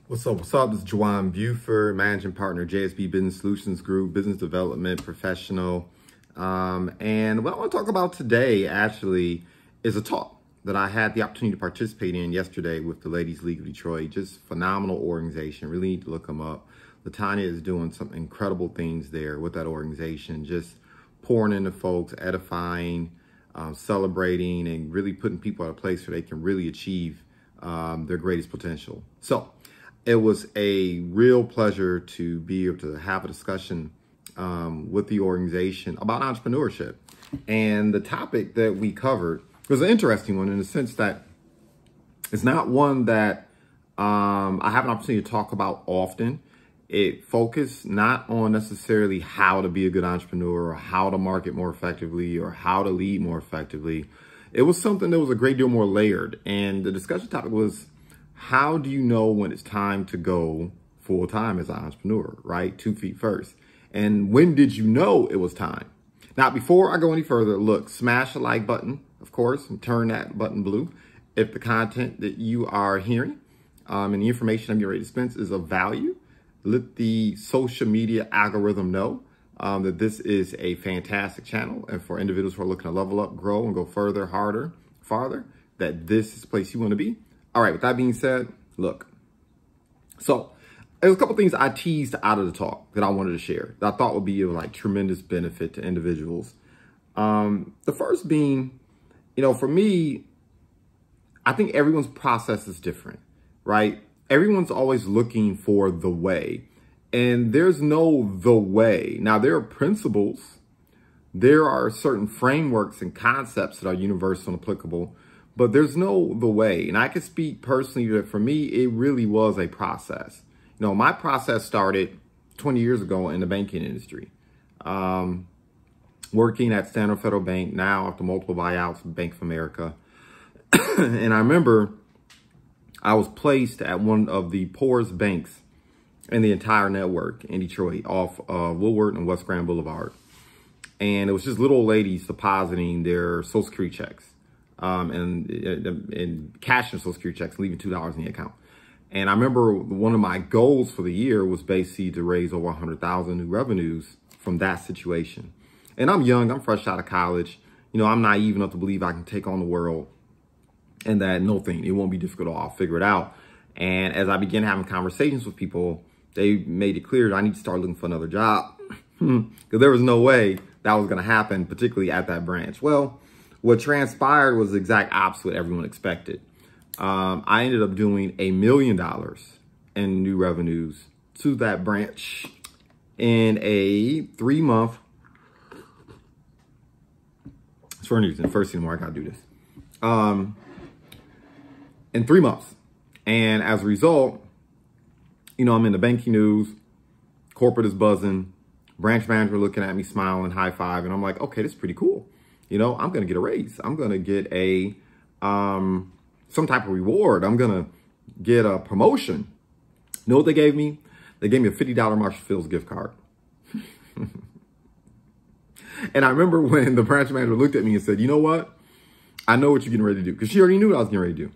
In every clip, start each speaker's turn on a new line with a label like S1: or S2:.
S1: What's up? What's up? This is JuJuan Buford, managing partner, JSB Business Solutions Group, business development professional. And what I want to talk about today actually is a talk that I had the opportunity to participate in yesterday with the Ladies League of Detroit. Just phenomenal organization. Really need to look them up. LaTanya is doing some incredible things there with that organization, just pouring into folks, edifying, celebrating, and really putting people at a place where they can really achieve their greatest potential. So it was a real pleasure to be able to have a discussion with the organization about entrepreneurship. And the topic that we covered was an interesting one in the sense that it's not one that I have an opportunity to talk about often. It focused not on necessarily how to be a good entrepreneur or how to market more effectively or how to lead more effectively. It was something that was a great deal more layered. And the discussion topic was, how do you know when it's time to go full time as an entrepreneur, right? 2 feet first. And when did you know it was time? Now, before I go any further, look, smash the like button, of course, and turn that button blue if the content that you are hearing and the information I'm getting ready to dispense is of value. Let the social media algorithm know that this is a fantastic channel, and for individuals who are looking to level up, grow, and go further, harder, farther, that this is the place you want to be. All right, with that being said, look, so there's a couple things I teased out of the talk that I wanted to share that I thought would be of like tremendous benefit to individuals. The first being, for me, I think everyone's process is different, right? Everyone's always looking for the way, and there's no the way. Now, there are principles. There are certain frameworks and concepts that are universal and applicable, but there's no the way. And I can speak personally that for me, it really was a process. My process started 20 years ago in the banking industry, working at Standard Federal Bank, now after multiple buyouts, Bank of America. And I remember I was placed at one of the poorest banks in the entire network in Detroit off Woodward and West Grand Boulevard. And it was just little old ladies depositing their Social Security checks and cashing Social Security checks, leaving $2 in the account. And I remember one of my goals for the year was basically to raise over 100,000 new revenues from that situation. And I'm young, I'm fresh out of college. I'm naive enough to believe I can take on the world and that no thing, it won't be difficult at all, I'll figure it out. And as I began having conversations with people, they made it clear that I need to start looking for another job because there was no way that was going to happen, particularly at that branch. Well, what transpired was the exact opposite of what everyone expected. I ended up doing $1 million in new revenues to that branch in a 3-month. It's for any reason. First thing tomorrow, I got to do this. In 3 months. And as a result, I'm in the banking news, corporate is buzzing, branch manager looking at me, smiling, high five. And I'm like, okay, this is pretty cool. I'm going to get a raise. I'm going to get a, some type of reward. I'm going to get a promotion. You know what they gave me? They gave me a $50 Marshall Fields gift card. And I remember when the branch manager looked at me and said, you know what? I know what you're getting ready to do. Because she already knew what I was getting ready to do.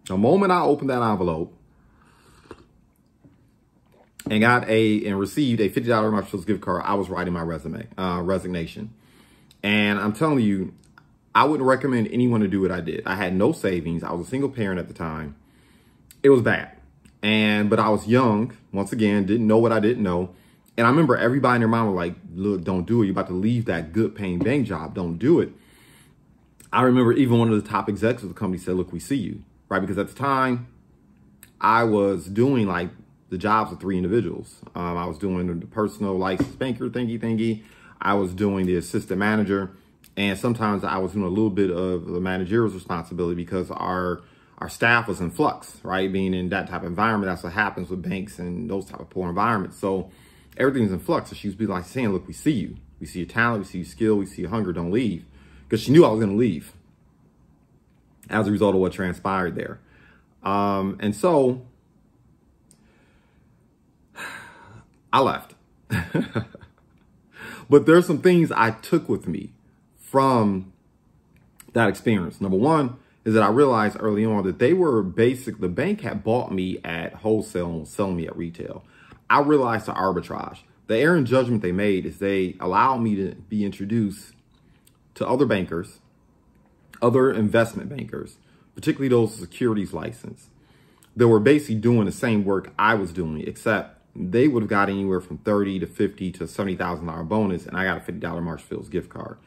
S1: The moment I opened that envelope and received a $50 Marshall Fields gift card, I was writing my resignation. And I'm telling you, I wouldn't recommend anyone to do what I did. I had no savings. I was a single parent at the time. It was bad. But I was young, once again, didn't know what I didn't know. And I remember everybody in their mind were like, look, don't do it. You're about to leave that good paying bank job. Don't do it. I remember even one of the top executives of the company said, look, we see you, right? Because at the time I was doing like the jobs of 3 individuals. I was doing the personal licensed banker thingy. I was doing the assistant manager. And sometimes I was doing a little bit of the managerial responsibility because our staff was in flux, right? Being in that type of environment, that's what happens with banks and those type of poor environments. So everything's in flux. So she was like saying, look, we see you. We see your talent. We see your skill. We see your hunger. Don't leave. Because she knew I was going to leave as a result of what transpired there. And so I left. But there's some things I took with me from that experience. Number one, is that I realized early on that the bank had bought me at wholesale and was selling me at retail. I realized the arbitrage. The error in judgment they made is they allowed me to be introduced to other bankers, other investment bankers, particularly those with securities license, that were basically doing the same work I was doing, except they would have got anywhere from $30 to $50 to $70,000 bonus, and I got a $50 Marshall's gift card.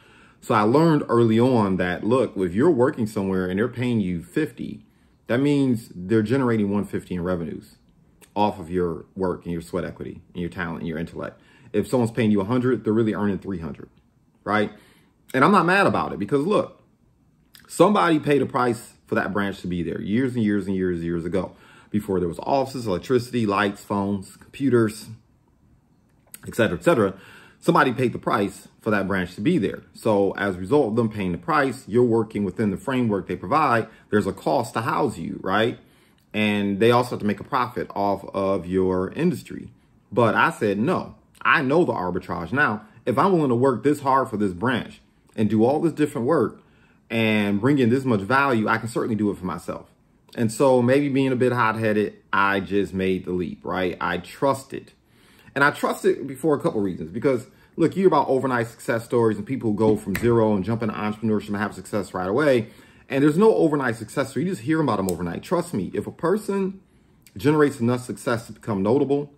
S1: So I learned early on that, look, if you're working somewhere and they're paying you $50, that means they're generating $150 in revenues off of your work and your sweat equity and your talent and your intellect. If someone's paying you $100, they're really earning $300, right? And I'm not mad about it because, look, somebody paid a price for that branch to be there years and years and years ago, before there was offices, electricity, lights, phones, computers, et cetera, et cetera. Somebody paid the price for that branch to be there. So as a result of them paying the price, you're working within the framework they provide. There's a cost to house you, right? And they also have to make a profit off of your industry. But I said, no, I know the arbitrage. Now, if I'm willing to work this hard for this branch and do all this different work and bring in this much value, I can certainly do it for myself. And so maybe being a bit hot-headed, I just made the leap, right? I trusted. And I trusted for a couple reasons, because look, you hear about overnight success stories and people who go from zero and jump into entrepreneurship and have success right away. And there's no overnight success story. You just hear about them overnight. Trust me, if a person generates enough success to become notable,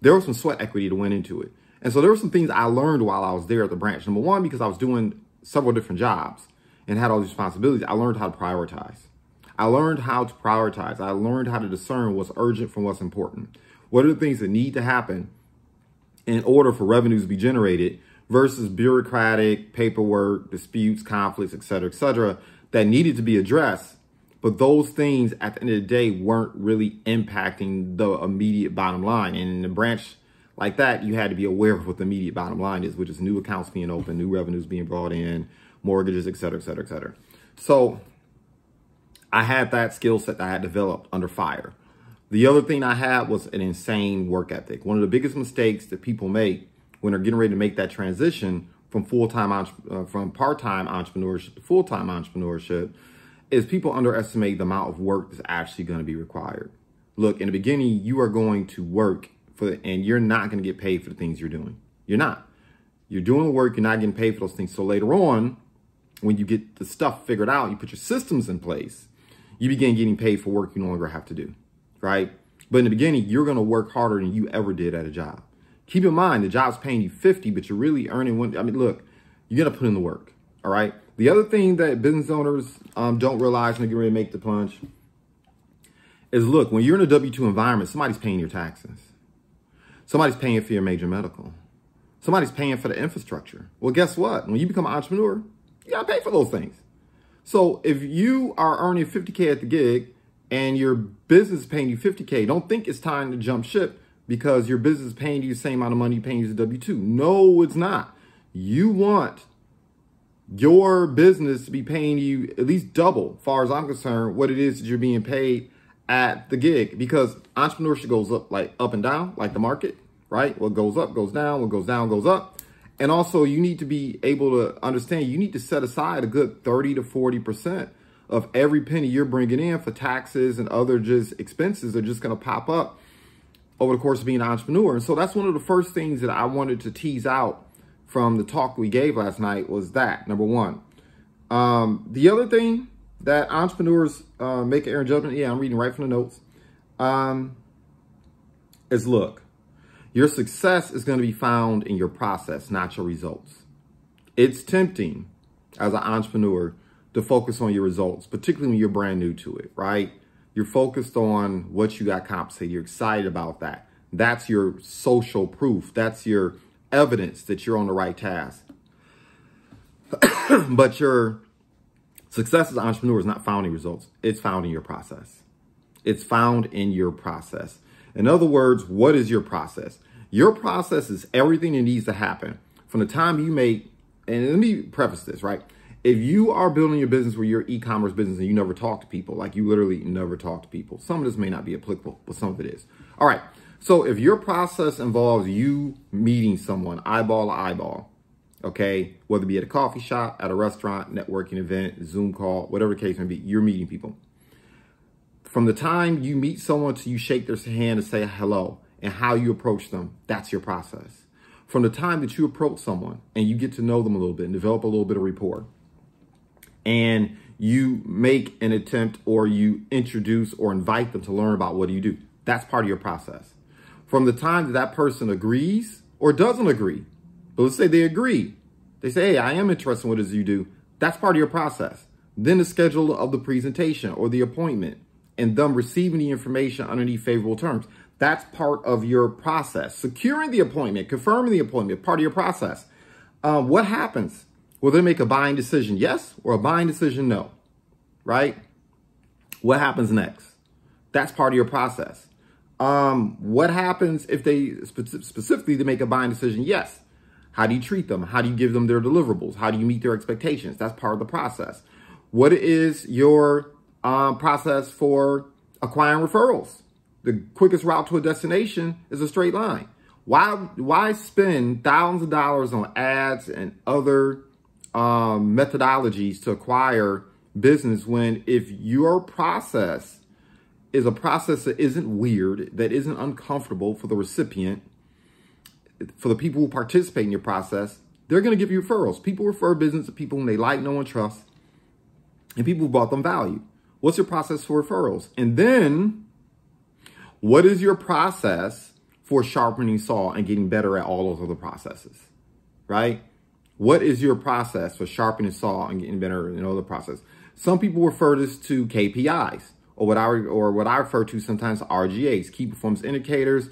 S1: there was some sweat equity to went into it. And so there were some things I learned while I was there at the branch. Number one, because I was doing several different jobs and had all these responsibilities, I learned how to prioritize. I learned how to prioritize. I learned how to discern what's urgent from what's important. What are the things that need to happen in order for revenues to be generated versus bureaucratic paperwork, disputes, conflicts, et cetera, that needed to be addressed. But those things at the end of the day weren't really impacting the immediate bottom line. And in a branch like that, you had to be aware of what the immediate bottom line is, which is new accounts being opened, new revenues being brought in, mortgages, et cetera, et cetera, et cetera. So I had that skill set that I had developed under fire. The other thing I had was an insane work ethic. One of the biggest mistakes that people make when they're getting ready to make that transition from from part-time entrepreneurship to full-time entrepreneurship is people underestimate the amount of work that's actually going to be required. Look, in the beginning, you are going to work and you're not going to get paid for the things you're doing. You're not. You're doing the work, you're not getting paid for those things. So later on, when you get the stuff figured out, you put your systems in place, you begin getting paid for work you no longer have to do, right? But in the beginning, you're going to work harder than you ever did at a job. Keep in mind, the job's paying you 50, but you're really earning one. I mean, look, you got to put in the work, all right? The other thing that business owners don't realize when they get ready to make the plunge is, look, when you're in a W-2 environment, somebody's paying your taxes. Somebody's paying for your major medical. Somebody's paying for the infrastructure. Well, guess what? When you become an entrepreneur, you got to pay for those things. So if you are earning 50K at the gig and your business is paying you 50K, don't think it's time to jump ship because your business is paying you the same amount of money paying you as a W-2. No, it's not. You want your business to be paying you at least double, as far as I'm concerned, what it is that you're being paid at the gig, because entrepreneurship goes up and down, like the market, right? What goes up goes down, what goes down goes up. And also you need to be able to understand, you need to set aside a good 30 to 40% of every penny you're bringing in for taxes and other just expenses that are just going to pop up over the course of being an entrepreneur. And so that's one of the first things that I wanted to tease out from the talk we gave last night was that, number one. The other thing that entrepreneurs make an error in judgment, yeah, I'm reading right from the notes, is look, your success is going to be found in your process, not your results. It's tempting as an entrepreneur to focus on your results, particularly when you're brand new to it, right? You're focused on what you got compensated. You're excited about that. That's your social proof. That's your evidence that you're on the right task. But your success as an entrepreneur is not found in results. It's found in your process. It's found in your process. In other words, what is your process? Your process is everything that needs to happen from the time you make, and let me preface this, right? If you are building your business where you're e-commerce business and you never talk to people, like you literally never talk to people, some of this may not be applicable, but some of it is. All right. So if your process involves you meeting someone eyeball to eyeball, Okay, whether it be at a coffee shop, at a restaurant, networking event, Zoom call, whatever the case may be, you're meeting people. From the time you meet someone to you shake their hand and say hello and how you approach them, that's your process. From the time that you approach someone and you get to know them a little bit and develop a little bit of rapport, and you make an attempt or you introduce or invite them to learn about what you do, that's part of your process. From the time that that person agrees or doesn't agree, but let's say they agree, they say, hey, I am interested in what it is you do, that's part of your process. Then the schedule of the presentation or the appointment and them receiving the information underneath favorable terms, that's part of your process. Securing the appointment, confirming the appointment, part of your process. What happens? Will they make a buying decision yes or a buying decision no? Right? What happens next? That's part of your process. What happens if they specifically to make a buying decision yes? How do you treat them? How do you give them their deliverables? How do you meet their expectations? That's part of the process. What is your process for acquiring referrals? The quickest route to a destination is a straight line. Why spend thousands of dollars on ads and other methodologies to acquire business when if your process is a process that isn't weird, that isn't uncomfortable for the recipient, for the people who participate in your process, they're going to give you referrals. People refer business to people whom they like, know, and trust, and people who brought them value. What's your process for referrals? And then what is your process for sharpening saw and getting better at all those other processes, right? What is your process for sharpening saw and getting better in other processes? Some people refer this to KPIs or what I refer to sometimes RGAs, key performance indicators,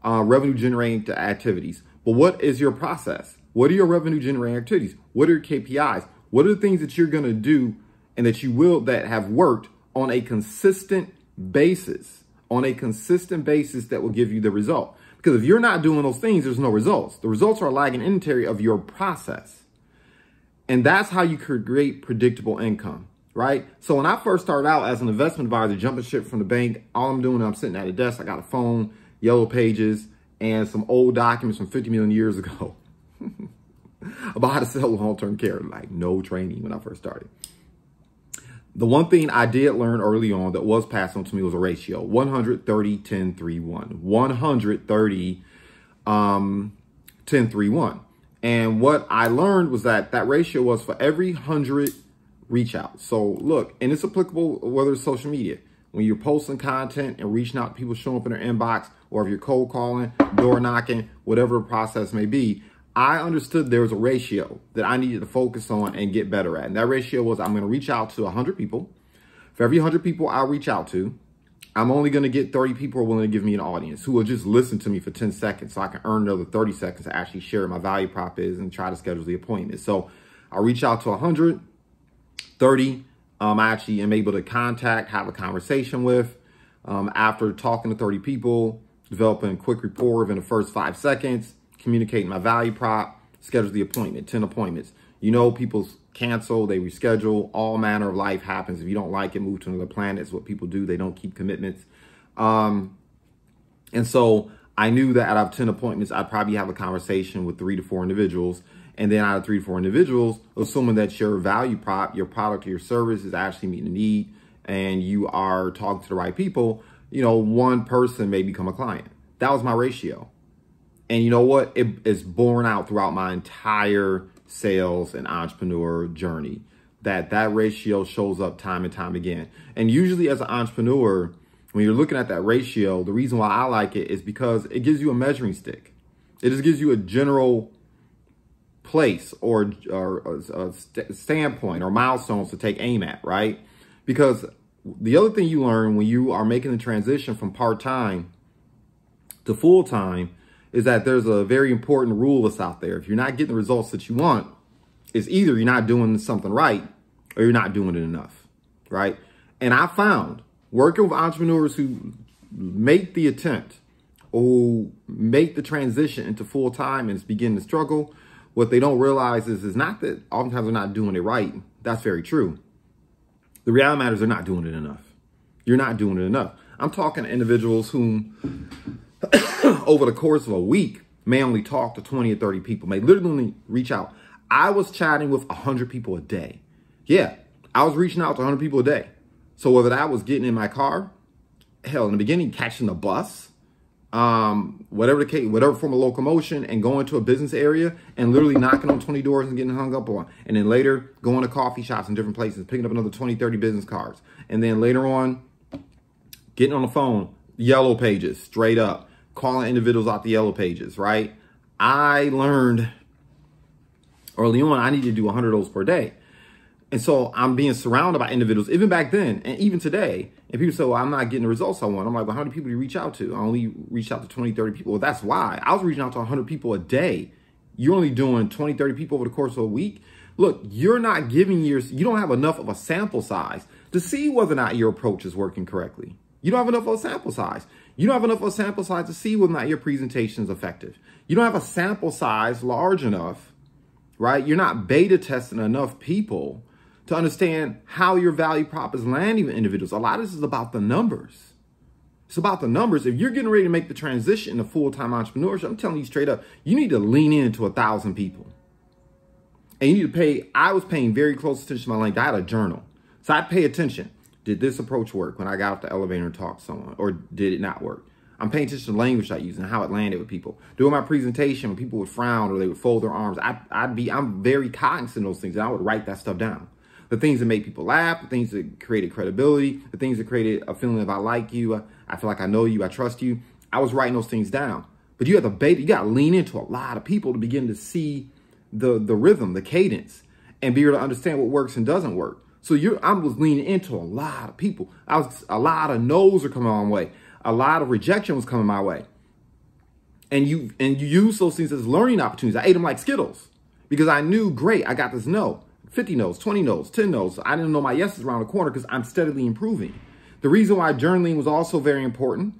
S1: revenue generating activities. But what is your process? What are your revenue generating activities? What are your KPIs? What are the things that you're going to do and that have worked on a consistent basis, that will give you the result? Because if you're not doing those things, there's no results. The results are a lagging indicator of your process. And that's how you create predictable income, right? So when I first started out as an investment advisor, jumping ship from the bank, all I'm doing, I'm sitting at a desk, I got a phone, yellow pages, and some old documents from 50 million years ago about how to sell long-term care. Like no training when I first started. The one thing I did learn early on that was passed on to me was a ratio, 130, 10, 3, 1. 130, 10, 3, 1. And what I learned was that ratio was for every 100 reach out. So look, and it's applicable whether it's social media. When you're posting content and reaching out to people showing up in their inbox, or if you're cold calling, door knocking, whatever the process may be, I understood there was a ratio that I needed to focus on and get better at. And that ratio was I'm going to reach out to 100 people. For every 100 people I reach out to, I'm only going to get 30 people who are willing to give me an audience who will just listen to me for 10 seconds so I can earn another 30 seconds to actually share what my value prop is and try to schedule the appointment. So I reach out to 100, 30. I actually am able to contact, have a conversation with. After talking to 30 people, developing quick rapport within the first 5 seconds, communicating my value prop, schedule the appointment, 10 appointments. You know, people cancel, they reschedule, all manner of life happens. If you don't like it, move to another planet. It's what people do. They don't keep commitments. And so I knew that out of 10 appointments, I'd probably have a conversation with 3 to 4 individuals. And then out of 3 to 4 individuals, assuming that your value prop, your product or your service is actually meeting a need and you are talking to the right people, you know, one person may become a client. That was my ratio. And you know what? It's borne out throughout my entire sales and entrepreneur journey that ratio shows up time and time again. And usually as an entrepreneur, when you're looking at that ratio, the reason why I like it is because it gives you a measuring stick. It just gives you a general place or a standpoint or milestones to take aim at, right? Because the other thing you learn when you are making the transition from part-time to full-time is that there's a very important rule that's out there. If you're not getting the results that you want, it's either you're not doing something right or you're not doing it enough, right? And I found working with entrepreneurs who make the attempt or who make the transition into full-time and it's beginning to struggle, what they don't realize is not that oftentimes they're not doing it right. That's very true. The reality matters, they're not doing it enough. You're not doing it enough. I'm talking to individuals whom over the course of a week may only talk to 20 or 30 people, may literally reach out. I was chatting with 100 people a day. Yeah, I was reaching out to 100 people a day. So whether that was getting in my car, hell, in the beginning, catching the bus, whatever the case, whatever form of locomotion, and going to a business area and literally knocking on 20 doors and getting hung up on. And then later going to coffee shops in different places, picking up another 20, 30 business cards. And then later on, getting on the phone, yellow pages, straight up, calling individuals out the yellow pages, right? I learned early on, I need to do 100 of those per day. And so I'm being surrounded by individuals, even back then and even today. And people say, well, I'm not getting the results I want. I'm like, well, how many people do you reach out to? I only reached out to 20, 30 people. Well, that's why. I was reaching out to 100 people a day. You're only doing 20, 30 people over the course of a week. Look, you're not giving you don't have enough of a sample size to see whether or not your approach is working correctly. You don't have enough of a sample size. You don't have enough of a sample size to see whether or not your presentation is effective. You don't have a sample size large enough, right? You're not beta testing enough people to understand how your value prop is landing with individuals. A lot of this is about the numbers. It's about the numbers. If you're getting ready to make the transition to full-time entrepreneurship, I'm telling you straight up, you need to lean into 1,000 people. And you need to pay, I was paying very close attention to my language. I had a journal. So I'd pay attention. Did this approach work when I got off the elevator and talked to someone? Or did it not work? I'm paying attention to the language I use and how it landed with people. Doing my presentation, when people would frown or they would fold their arms, I'm very cognizant of those things, and I would write that stuff down. The things that made people laugh, the things that created credibility, the things that created a feeling of I like you, I feel like I know you, I trust you. I was writing those things down. But you got to lean into a lot of people to begin to see the rhythm, the cadence, and be able to understand what works and doesn't work. So I was leaning into a lot of people. A lot of no's are coming my way. A lot of rejection was coming my way. And you use those things as learning opportunities. I ate them like Skittles because I knew, great, I got this no. 50 no's, 20 no's, 10 no's. I didn't know my yeses around the corner because I'm steadily improving. The reason why journaling was also very important,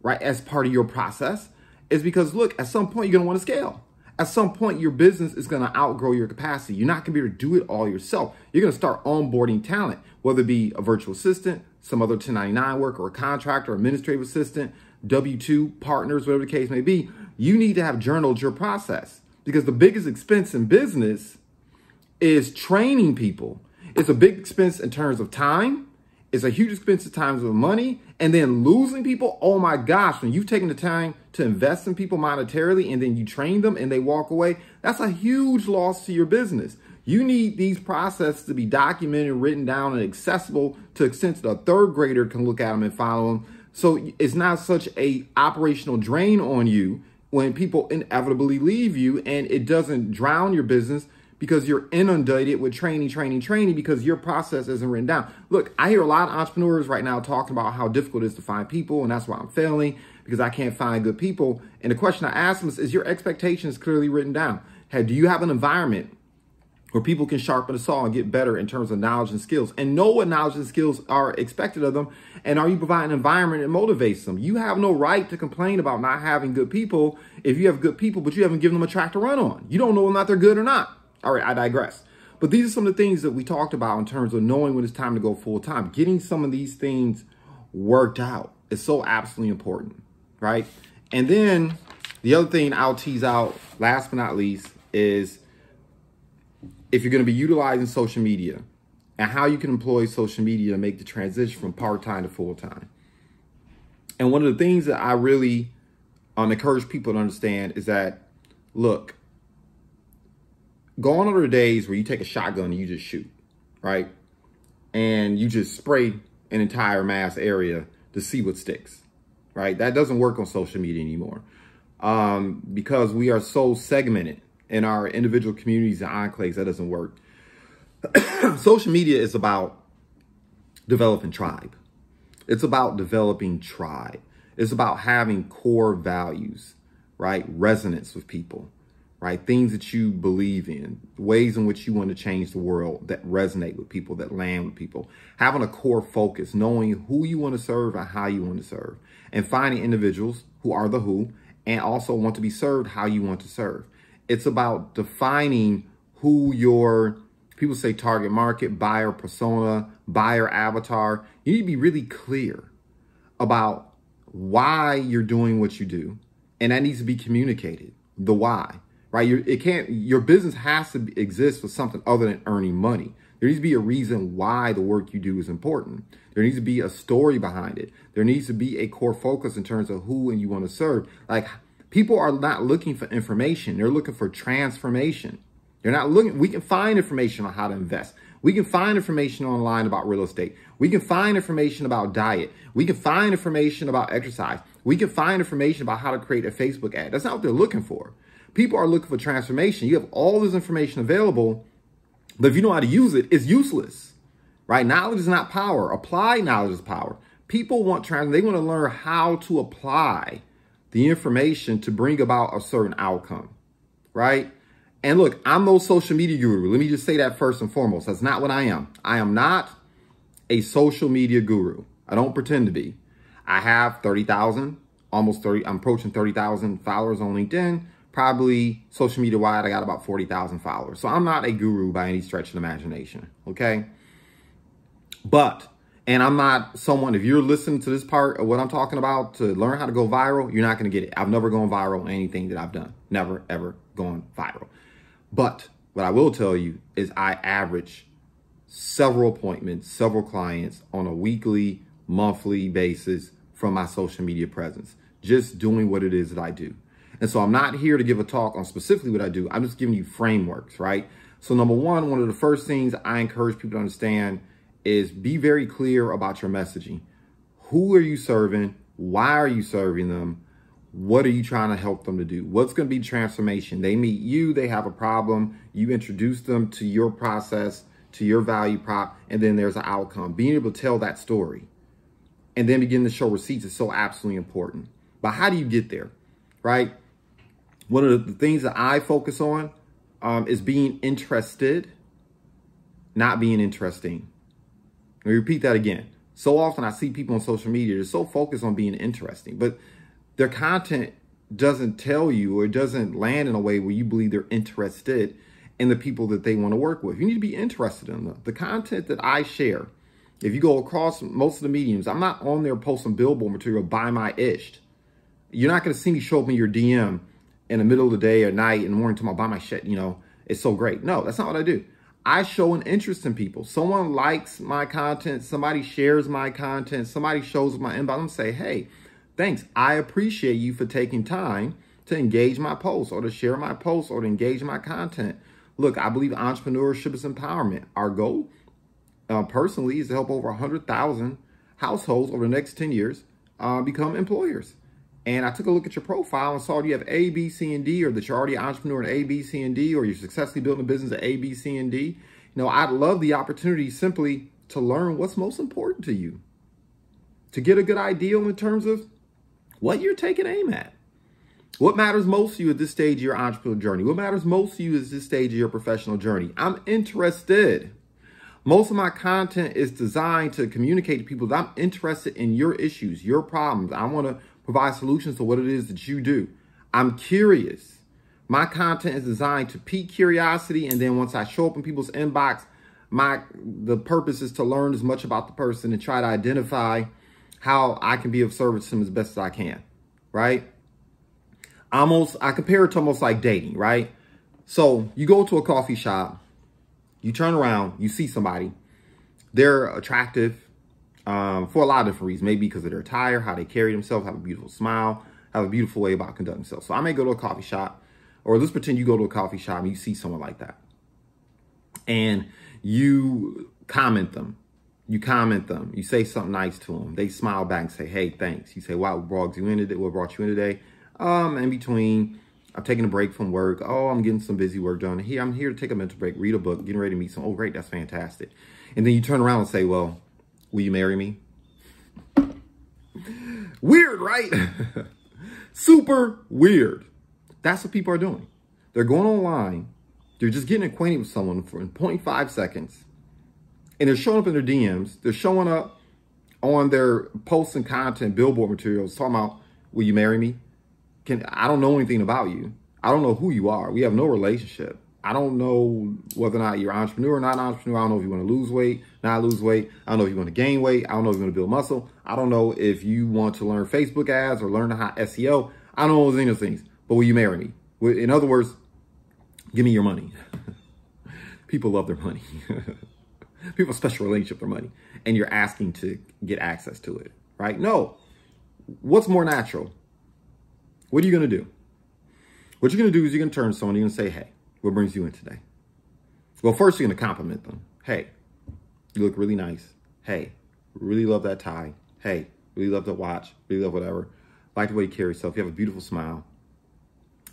S1: right, as part of your process is because, look, at some point, you're going to want to scale. At some point, your business is going to outgrow your capacity. You're not going to be able to do it all yourself. You're going to start onboarding talent, whether it be a virtual assistant, some other 1099 worker, or a contractor, administrative assistant, W-2 partners, whatever the case may be. You need to have journaled your process because the biggest expense in business is training people. It's a big expense in terms of time. It's a huge expense in terms of money. And then losing people, oh my gosh, when you've taken the time to invest in people monetarily and then you train them and they walk away, that's a huge loss to your business. You need these processes to be documented, written down, and accessible to the extent that a third grader can look at them and follow them. So it's not such a operational drain on you when people inevitably leave you, and it doesn't drown your business because you're inundated with training because your process isn't written down. Look, I hear a lot of entrepreneurs right now talking about how difficult it is to find people, and that's why I'm failing because I can't find good people. And the question I ask them is your expectations clearly written down? Hey, do you have an environment where people can sharpen the saw and get better in terms of knowledge and skills and know what knowledge and skills are expected of them? And are you providing an environment that motivates them? You have no right to complain about not having good people if you have good people, but you haven't given them a track to run on. You don't know whether or not they're good or not. All right, I digress. But these are some of the things that we talked about in terms of knowing when it's time to go full time. Getting some of these things worked out is so absolutely important, right? And then the other thing I'll tease out, last but not least, is if you're going to be utilizing social media and how you can employ social media to make the transition from part-time to full-time. And one of the things that I really encourage people to understand is that, look, gone are the days where you take a shotgun and you just shoot, right? And you just spray an entire mass area to see what sticks, right? That doesn't work on social media anymore because we are so segmented in our individual communities and enclaves. That doesn't work. Social media is about developing tribe. It's about developing tribe. It's about having core values, right? Resonance with people, right? Things that you believe in, ways in which you want to change the world that resonate with people, that land with people. Having a core focus, knowing who you want to serve and how you want to serve, and finding individuals who are the who and also want to be served how you want to serve. It's about defining who your, people say target market, buyer persona, buyer avatar. You need to be really clear about why you're doing what you do. And that needs to be communicated, the why, right? Your business has to exist for something other than earning money. There needs to be a reason why the work you do is important. There needs to be a story behind it. There needs to be a core focus in terms of who and you want to serve. Like, people are not looking for information. They're looking for transformation. They're not looking. We can find information on how to invest. We can find information online about real estate. We can find information about diet. We can find information about exercise. We can find information about how to create a Facebook ad. That's not what they're looking for. People are looking for transformation. You have all this information available, but if you know how to use it, it's useless, right? Knowledge is not power. Applied knowledge is power. People want they want to learn how to apply the information to bring about a certain outcome, right? And look, I'm no social media guru. Let me just say that first and foremost. That's not what I am. I am not a social media guru. I don't pretend to be. I have 30,000, almost 30. I'm approaching 30,000 followers on LinkedIn. Probably social media wide, I got about 40,000 followers. So I'm not a guru by any stretch of the imagination. Okay. And I'm not someone, if you're listening to this part of what I'm talking about to learn how to go viral, you're not going to get it. I've never gone viral on anything that I've done. Never, ever gone viral. But what I will tell you is I average several appointments, several clients on a weekly, monthly basis from my social media presence, just doing what it is that I do. And so I'm not here to give a talk on specifically what I do. I'm just giving you frameworks, right? So number one of the first things I encourage people to understand is be very clear about your messaging. Who are you serving? Why are you serving them? What are you trying to help them to do? What's going to be transformation? They meet you, they have a problem. You introduce them to your process, to your value prop, and then there's an outcome. Being able to tell that story and then begin to show receipts is so absolutely important. But how do you get there, right? One of the things that I focus on is being interested, not being interesting. Let me repeat that again. So often I see people on social media, they're so focused on being interesting, but their content doesn't tell you or doesn't land in a way where you believe they're interested in the people that they want to work with. You need to be interested in them. The content that I share, if you go across most of the mediums, I'm not on there posting billboard material by my ish. You're not going to see me show up in your DM in the middle of the day or night in the morning talking about buy my shit, you know, it's so great. No, that's not what I do. I show an interest in people. Someone likes my content. Somebody shares my content. Somebody shows my inbox and say, hey, thanks. I appreciate you for taking time to engage my posts or to share my posts or to engage my content. Look, I believe entrepreneurship is empowerment. Our goal personally is to help over 100,000 households over the next 10 years become employers. And I took a look at your profile and saw you have A, B, C, and D, or that you're already an entrepreneur in A, B, C, and D, or you're successfully building a business at A, B, C, and D. You know, I'd love the opportunity simply to learn what's most important to you, to get a good idea in terms of what you're taking aim at. What matters most to you at this stage of your entrepreneurial journey? What matters most to you at this stage of your professional journey? I'm interested. Most of my content is designed to communicate to people that I'm interested in your issues, your problems. I want to provide solutions to what it is that you do. I'm curious. My content is designed to pique curiosity, and then once I show up in people's inbox, the purpose is to learn as much about the person and try to identify how I can be of service to them as best as I can, right? I compare it to almost like dating, right? So you go to a coffee shop, you turn around, you see somebody, they're attractive, for a lot of different reasons, maybe because of their attire, how they carry themselves, have a beautiful smile, have a beautiful way about conducting themselves. So I may go to a coffee shop, or let's pretend you go to a coffee shop and you see someone like that. And you comment them, you say something nice to them. They smile back and say, hey, thanks. You say, wow, what brought you in today? In between, I'm taking a break from work. Oh, I'm getting some busy work done. I'm here to take a mental break, read a book, getting ready to meet someone. Oh, great, that's fantastic. And then you turn around and say, well, will you marry me? Weird, right? Super weird. That's what people are doing. They're going online. They're just getting acquainted with someone for 0.5 seconds. And they're showing up in their DMs. They're showing up on their posts and content, billboard materials, talking about, will you marry me? I don't know anything about you. I don't know who you are. We have no relationship. I don't know whether or not you're an entrepreneur or not an entrepreneur. I don't know if you want to lose weight, not lose weight. I don't know if you want to gain weight. I don't know if you want to build muscle. I don't know if you want to learn Facebook ads or learn how SEO. I don't know any of those things. But will you marry me? In other words, Give me your money. People love their money. People have a special relationship with their money. And you're asking to get access to it, right? No. What's more natural? What are you going to do? What you're going to do is you're going to turn to someone, you're going to say, hey, what brings you in today? Well, first you're going to compliment them. Hey, you look really nice. Hey, really love that tie. Hey, really love that watch. Really love whatever. Like the way you carry yourself. You have a beautiful smile.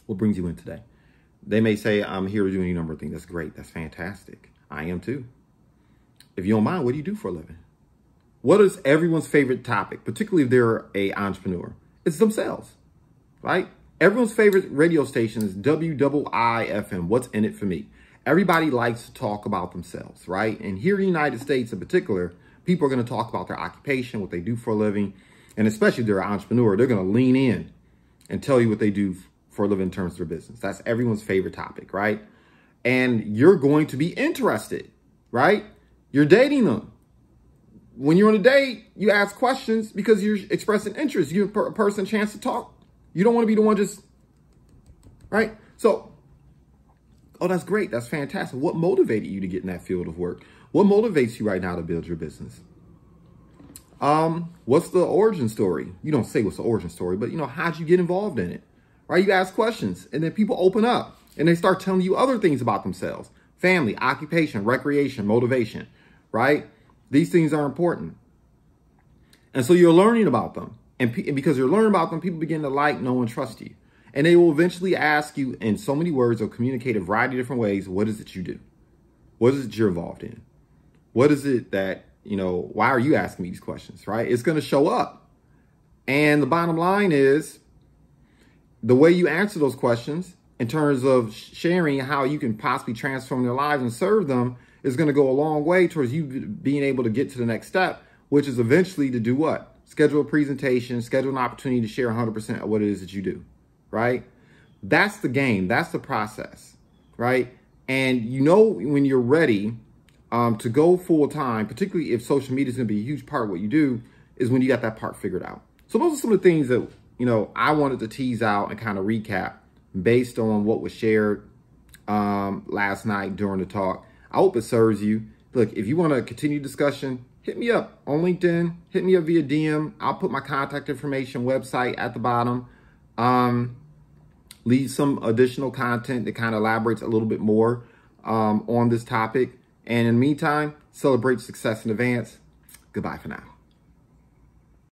S1: What brings you in today? They may say, I'm here doing a number of things. That's great. That's fantastic. I am too. If you don't mind, what do you do for a living? What is everyone's favorite topic, particularly if they're an entrepreneur? It's themselves, right? Everyone's favorite radio station is WIIFM. What's in it for me? Everybody likes to talk about themselves, right? And here in the United States in particular, people are going to talk about their occupation, what they do for a living. And especially if they're an entrepreneur, they're going to lean in and tell you what they do for a living in terms of their business. That's everyone's favorite topic, right? And you're going to be interested, right? You're dating them. When you're on a date, you ask questions because you're expressing interest. You give a person a chance to talk. You don't want to be the one just, right? So, oh, that's great. That's fantastic. What motivated you to get in that field of work? What motivates you right now to build your business? What's the origin story? You don't say what's the origin story, but how'd you get involved in it? Right? You ask questions and then people open up and they start telling you other things about themselves. Family, occupation, recreation, motivation, right? These things are important. And so you're learning about them. And because you're learning about them, people begin to like, know, and trust you. And they will eventually ask you in so many words or communicate a variety of different ways, what is it you do? What is it you're involved in? What is it that, why are you asking me these questions, right? It's going to show up. And the bottom line is the way you answer those questions in terms of sharing how you can possibly transform their lives and serve them is going to go a long way towards you being able to get to the next step, which is eventually to do what? Schedule a presentation, schedule an opportunity to share 100% of what it is that you do, right? That's the game. That's the process, right? And when you're ready to go full time, particularly if social media is going to be a huge part of what you do, is when you got that part figured out. So those are some of the things that, I wanted to tease out and kind of recap based on what was shared last night during the talk. I hope it serves you. Look, if you want to continue discussion, hit me up on LinkedIn, hit me up via DM. I'll put my contact information, website at the bottom. Leave some additional content that kind of elaborates a little bit more on this topic. And in the meantime, celebrate success in advance. Goodbye for now.